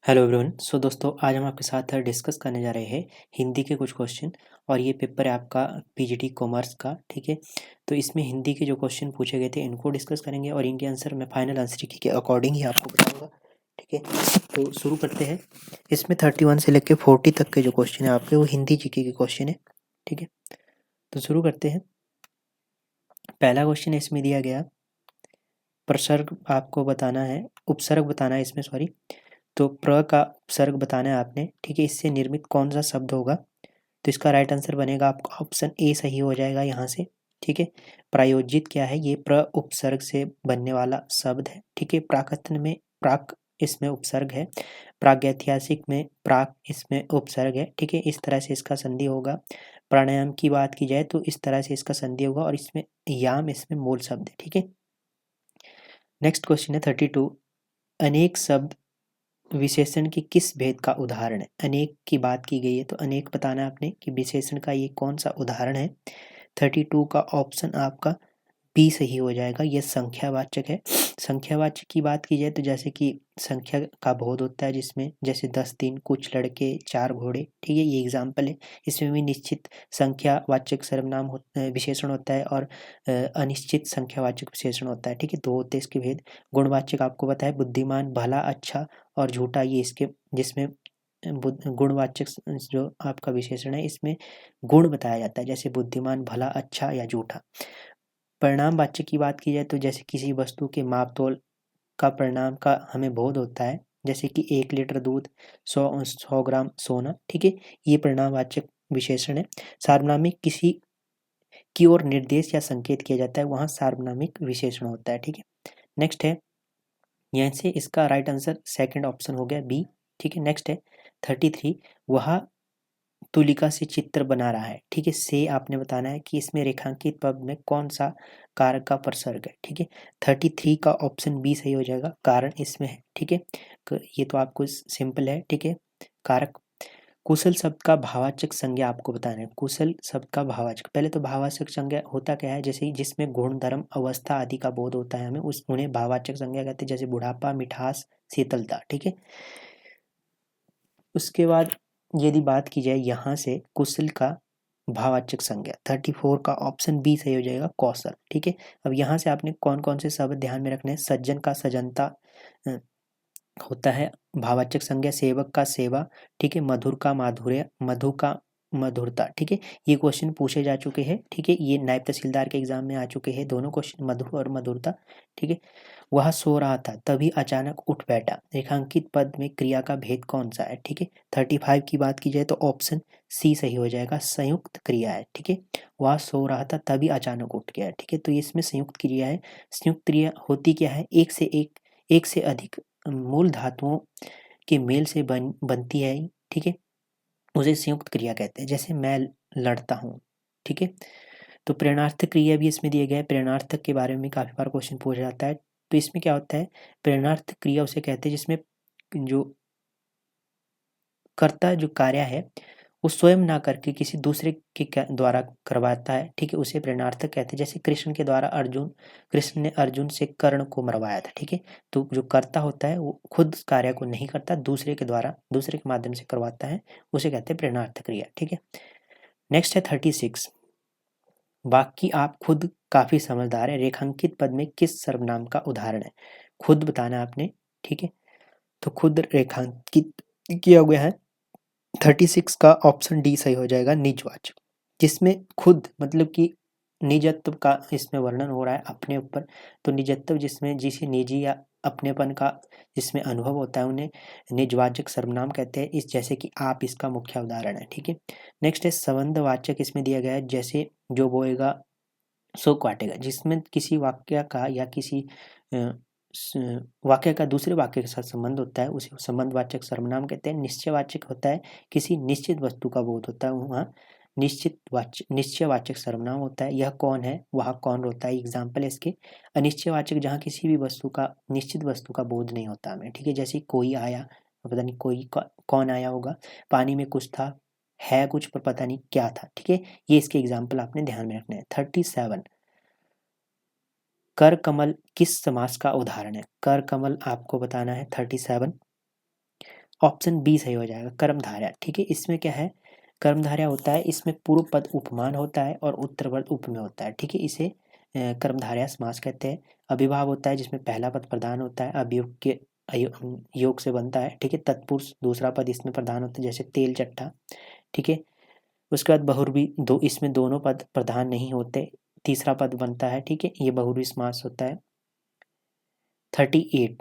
Hello everyone. सो दोस्तों, आज हम आपके साथ डिस्कस करने जा रहे हैं हिंदी के कुछ क्वेश्चन। और ये पेपर है आपका पीजीटी कॉमर्स का, ठीक है। तो इसमें हिंदी के जो क्वेश्चन पूछे गए थे इनको डिस्कस करेंगे और इनके आंसर मैं फाइनल आंसर के अकॉर्डिंग ही आपको बताऊंगा, ठीक है। तो शुरू करते हैं। इसमें 31 से लेकर 40 तक के जो क्वेश्चन है आपके वो हिंदी जीके के क्वेश्चन है, ठीक है। तो शुरू करते हैं। पहला क्वेश्चन इसमें दिया गया, प्रसर्ग आपको बताना है, उपसर्ग बताना है इसमें, सॉरी। तो प्र का उपसर्ग बताना है आपने, ठीक है। इससे निर्मित कौन सा शब्द होगा? तो इसका राइट आंसर बनेगा आपका ऑप्शन ए सही हो जाएगा यहाँ से, ठीक है। प्रायोजित क्या है? ये प्र उपसर्ग से बनने वाला शब्द है, ठीक है। प्राकथन में प्राक इसमें उपसर्ग है, प्रागैतिहासिक में प्राक इसमें उपसर्ग है, ठीक है। इस तरह से इसका संधि होगा। प्राणायाम की बात की जाए तो इस तरह से इसका संधि होगा और इसमें याम इसमें मूल शब्द है, ठीक है। नेक्स्ट क्वेश्चन है 32। अनेक शब्द विशेषण की किस भेद का उदाहरण है? अनेक की बात की गई है तो अनेक बताना है आपने कि विशेषण का ये कौन सा उदाहरण है। 32 का ऑप्शन आपका बी सही हो जाएगा, ये संख्यावाचक है। संख्यावाचक की बात की जाए तो जैसे कि संख्या का बोध होता है जिसमें, जैसे 10 दिन, कुछ लड़के, 4 घोड़े, ठीक है, ये एग्जाम्पल है। इसमें भी निश्चित संख्यावाचक सर्वनाम विशेषण होता है और अनिश्चित संख्यावाचक विशेषण होता है, ठीक है। दो होते हैं इसके भेद। गुणवाचक आपको पता है, बुद्धिमान, भला, अच्छा और झूठा, ये इसके जिसमें गुणवाचक जो आपका विशेषण है इसमें गुण बताया जाता है, जैसे बुद्धिमान, भला, अच्छा या झूठा। परिणामवाचक की बात की जाए तो जैसे किसी वस्तु के माप-तोल का परिणाम का हमें बोध होता है, जैसे कि 1 लीटर दूध, 100 ग्राम सोना, ठीक है। ये परिणामवाचक विशेषण है। सार्वनामिक किसी की ओर निर्देश या संकेत किया जाता है, वहाँ सार्वनामिक विशेषण होता है, ठीक है। नेक्स्ट है, यहाँ से इसका राइट आंसर सेकंड ऑप्शन हो गया बी, ठीक है। नेक्स्ट है 33। वह तुलिका से चित्र बना रहा है, ठीक है। से आपने बताना है कि इसमें रेखांकित पद में कौन सा कारक का प्रसर्ग है, ठीक है। 33 का ऑप्शन बी सही हो जाएगा, कारण इसमें है, ठीक है। ये तो आपको सिंपल है, ठीक है। कारक। कुशल शब्द का भावाचक संज्ञा आपको बताना है। कुशल शब्द का भावाचक, पहले तो भावाचक संज्ञा होता क्या है, जैसे जिसमें गुण, धर्म, अवस्था आदि का बोध होता है हमें, उस उन्हें भावाचक संज्ञा कहते हैं, जैसे बुढ़ापा, मिठास, शीतलता, ठीक है। उसके बाद यदि बात की जाए यहाँ से कुशल का भावाचक संज्ञा, 34 का ऑप्शन बी सही हो जाएगा, कौशल, ठीक है। अब यहाँ से आपने कौन कौन से शब्द ध्यान में रखने हैं? सज्जन का सजनता अ, होता है भावाचक संज्ञा, सेवक का सेवा, ठीक है। मधुर का माधुर्य, मधु का मधुरता, ठीक है। ये क्वेश्चन पूछे जा चुके हैं, ठीक है। ये नायब तहसीलदार के एग्जाम में आ चुके हैं दोनों क्वेश्चन, मधुर और मधुरता, ठीक है। वह सो रहा था तभी अचानक उठ बैठा, रेखांकित पद में क्रिया का भेद कौन सा है, ठीक है। 35 की बात की जाए तो ऑप्शन सी सही हो जाएगा, संयुक्त क्रिया है, ठीक है। वह सो रहा था तभी अचानक उठ गया, ठीक है। तो इसमें संयुक्त क्रिया है। संयुक्त क्रिया होती क्या है? एक से अधिक मूल धातुओं के मेल से बनती है, ठीक है। उसे संयुक्त क्रिया कहते हैं, जैसे मैं लड़ता हूँ, ठीक है। तो प्रेरणार्थक क्रिया भी इसमें दिया गया है। प्रेरणार्थक के बारे में काफ़ी बार क्वेश्चन पूछा जाता है। तो इसमें क्या होता है? प्रेरणार्थक क्रिया उसे कहते हैं जिसमें जो कर्ता जो कार्य है वो स्वयं ना करके किसी दूसरे के द्वारा करवाता है, ठीक है, उसे प्रेरणार्थक कहते हैं। जैसे कृष्ण ने अर्जुन से कर्ण को मरवाया था, ठीक है। तो जो कर्ता होता है वो खुद कार्य को नहीं करता, दूसरे के द्वारा, दूसरे के माध्यम से करवाता है, उसे कहते हैं प्रेरणार्थक क्रिया, ठीक है। नेक्स्ट है 36। बाकी आप खुद काफ़ी समझदार है, रेखांकित पद में किस सर्वनाम का उदाहरण है? खुद बताना है आपने, ठीक है। तो खुद रेखांकित किया गया है। 36 का ऑप्शन डी सही हो जाएगा, निजवाचक, जिसमें खुद मतलब कि निजत्व का इसमें वर्णन हो रहा है अपने ऊपर। तो निजत्व जिसमें जिसे निजी या अपनेपन का जिसमें अनुभव होता है उन्हें निजवाचक सर्वनाम कहते हैं, इस जैसे कि आप इसका मुख्य उदाहरण है, ठीक है। नेक्स्ट है संबंधवाचक, इसमें दिया गया है, जैसे जो बोएगा सो काटेगा, जिसमें किसी वाक्य का या किसी अ, वाक्य का दूसरे वाक्य के साथ संबंध होता है उसे संबंधवाचक सर्वनाम कहते हैं। निश्चयवाचक होता है किसी निश्चित वस्तु का बोध होता है, वहाँ निश्चयवाचक सर्वनाम होता है। यह कौन है, वह कौन होता है, एग्जाम्पल है इसके। अनिश्चयवाचक जहाँ किसी भी वस्तु का, निश्चित वस्तु का बोध नहीं होता हमें, ठीक है। जैसे कोई आया, पता नहीं कौन आया होगा, पानी में कुछ था, है कुछ पर पता नहीं क्या था, ठीक है। ये इसके एग्जाम्पल आपने ध्यान में रखने हैं। 37। कर कमल किस समास का उदाहरण है? कर कमल आपको बताना है 37। ऑप्शन बी सही हो जाएगा, कर्मधारय। ठीक है, इसमें क्या है, कर्मधारय होता है, इसमें पूर्व पद उपमान होता है और उत्तर पद उपमेय होता है। ठीक है, इसे कर्मधारय समास कहते हैं। अभिभाव होता है जिसमें पहला पद प्रधान होता है, अभियोग के योग से बनता है। ठीक है, तत्पुरुष दूसरा पद इसमें प्रधान होता है, जैसे तेल चट्टा। ठीक है, उसके बाद बहुब्री दो, इसमें दोनों पद प्रधान नहीं होते, तीसरा पद बनता है। ठीक है, ये बहुब्री समास होता है। 38,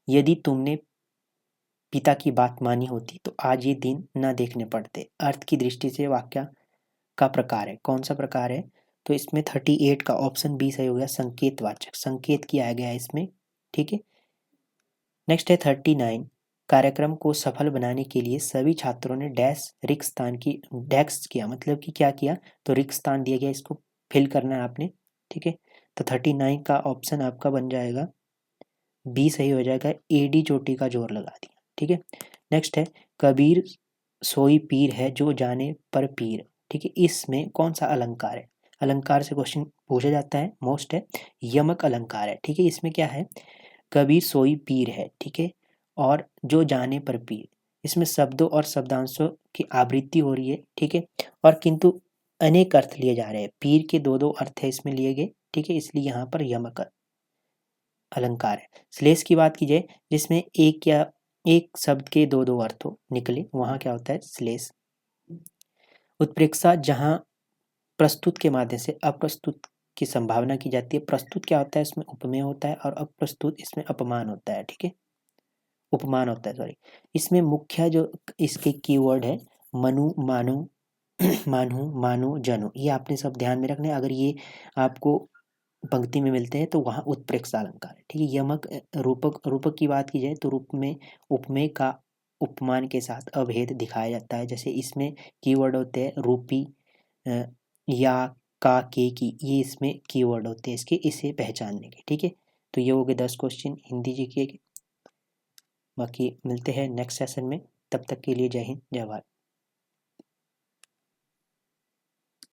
यदि तुमने पिता की बात मानी होती तो आज ये दिन न देखने पड़ते। अर्थ की दृष्टि से वाक्य का प्रकार है, कौन सा प्रकार है, तो इसमें 38 का ऑप्शन बी सही हो गया, संकेतवाचक, संकेत किया गया है इसमें। ठीक है, नेक्स्ट है 39, कार्यक्रम को सफल बनाने के लिए सभी छात्रों ने डैश रिक्त स्थान की डेस्क किया, मतलब कि क्या किया, तो रिक्त स्थान दिया गया, इसको फिल करना है आपने। ठीक है, तो 39 का ऑप्शन आपका बन जाएगा बी सही हो जाएगा, एडी चोटी का जोर लगा दिया। ठीक है, नेक्स्ट है कबीर सोई पीर है जो जाने पर पीर। ठीक है, इसमें कौन सा अलंकार है, अलंकार से क्वेश्चन पूछा जाता है, मोस्ट है, यमक अलंकार है। ठीक है, इसमें क्या है, कबीर सोई पीर है। ठीक है, और जो जाने पर पीर, इसमें शब्दों और शब्दांशों की आवृत्ति हो रही है। ठीक है, और किंतु अनेक अर्थ लिए जा रहे हैं, पीर के दो दो अर्थ है इसमें लिए गए। ठीक है, इसलिए यहाँ पर यमक अलंकार है। श्लेष की बात की जाए जिसमें एक या एक शब्द के दो दो अर्थ हो निकले, वहाँ क्या होता है, श्लेष। उत्प्रेक्षा जहाँ प्रस्तुत के माध्यम से अप्रस्तुत की संभावना की जाती है। प्रस्तुत क्या होता है, इसमें उपमेय होता है, और अप्रस्तुत इसमें अपमान होता है। ठीक है, उपमान होता है, सॉरी। इसमें मुख्य जो इसके कीवर्ड है, मनु, मानु, मानु, मानु, जनु, ये आपने सब ध्यान में रखना है। अगर ये आपको पंक्ति में मिलते हैं तो वहाँ उत्प्रेक्षा अलंकार है। ठीक है, यमक रूपक, रूपक की बात की जाए तो रूप में उपमेय का उपमान के साथ अभेद दिखाया जाता है। जैसे इसमें कीवर्ड होते हैं रूपी, या का, के की, ये इसमें कीवर्ड होते हैं इसके, इसे पहचानने के। ठीक है, तो ये हो गए 10 क्वेश्चन हिंदी जी के। बाकी मिलते हैं नेक्स्ट सेशन में, तब तक के लिए जय हिंद, जय भारत।